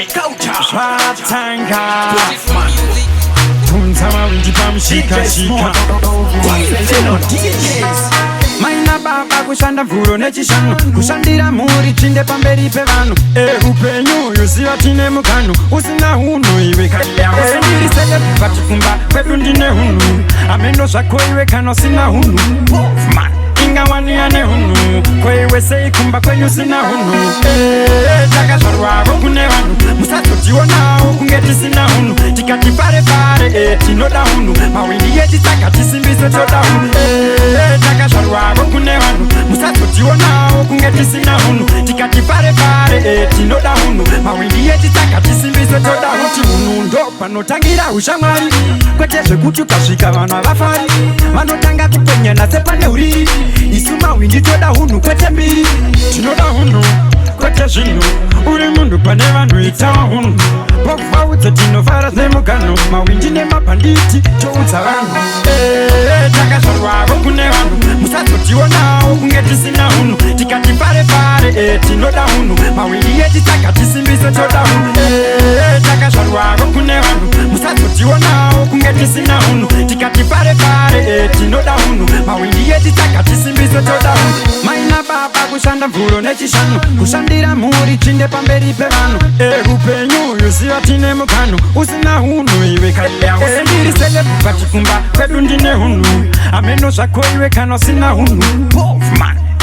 Swatanga Tunzama winji pamushika shika Maina baba kushanda mvuro nechishanu kushandira muri chinde pamberi pevanu upenyu yuziva tine mukanu usina hunu iwe ndiri sele pachikumba kwedu ndine hunu amendo zvako iwe kana usina hunu ingawaniane hunu kweiwe seikumba kwenyu sina hunu takazvarwavo kune vanhu musazotionawo kunge tisina hunu tikati pare pare tinoda hunu mawindi yechi saka tisimbiso toda hunu takazvarwavo kune vanhu musazotionawo kunge tisina hunu tikati pare pare tinoda hunu mawindi yechi saka tisimbiso toda kuti hunu ndo panotangira ushamwari kwete zvekuti ukasvika vanhu havafari vanotanga kupenyana sepane uriri isu mawindi toda hunu kwete mbiri tinoda hunu kwete zvinhu uri munhu pane vanhu itawa hunu pokuvaudza tinovara nemugano mawindi nemabhanditi toudza vanhu takazvarwavo kune vanhu musazotionawo kunge tisina hunu tikati pare pare tinoda hunu mawindi yechi saka tisimbiso toda hunu takazvarwavo kune vanhu musazotionawo kunge tisina hunu tikati pare pare tinoda hunu mawindi yechi saka tisimbiso toda hunu maina baba kushanda mvuro nechishanu kushandira mhuri chinde pamberi pevanhu upenyu yuziva tine mukanu usina hunu iwe ndiri sele pachikumba kwedu ndine hunu ameno zvako iwe kana usina hunu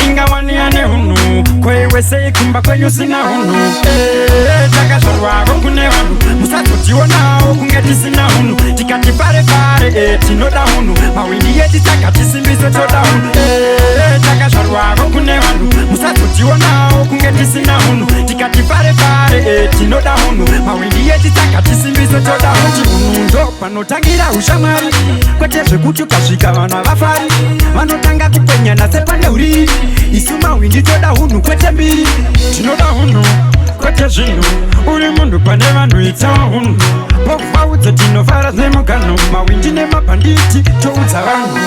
ingawaniane hunu kweiwe seikumba kwenyu sina hunu takazvarwavo kune vanhu musazotionawo kunge tisina hunu tikati pare pare tinoda hunu mawindi yechi saka tisimbiso toda hunu takazvarwavo kune vanhu musazotionawo kunge tisina hunu tikati pare pare tinoda hunu mawindi yechi saka tisimbiso toda hunu hunu ndo panotangira ushamwari kwete zvekuti ukasvika vanhu havafari vanotanga kupenyana sepane uriri isu mawindi toda hunu kwete mbiri tinoda hunu kwete zvinhu uri munhu pane vanhu itawa hunu pokuvaudza tinovara nemugano mawindi nemabhanditi toudza vanhu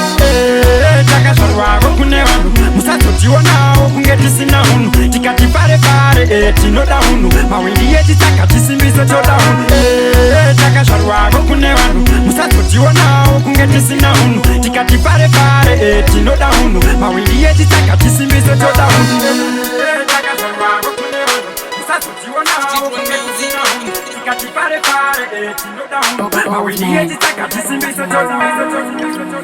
takazvarwavo kune vanhu musazotionawo kunge tisina hunu tikati pare pare tinoda hunu mawindi yechi saka tisimbiso toda hunu takazvarwavo kune vanhu musazotionawo kunge tisina hunu tikati pare pare tinoda hunu mawindi yechi saka tisimbiso toda hunu takazvarwavo kune vanhu musazotionawo kunge tisina hunu tikati pare pare tinoda hunu mawindi yechi saka tisimbiso toda hunu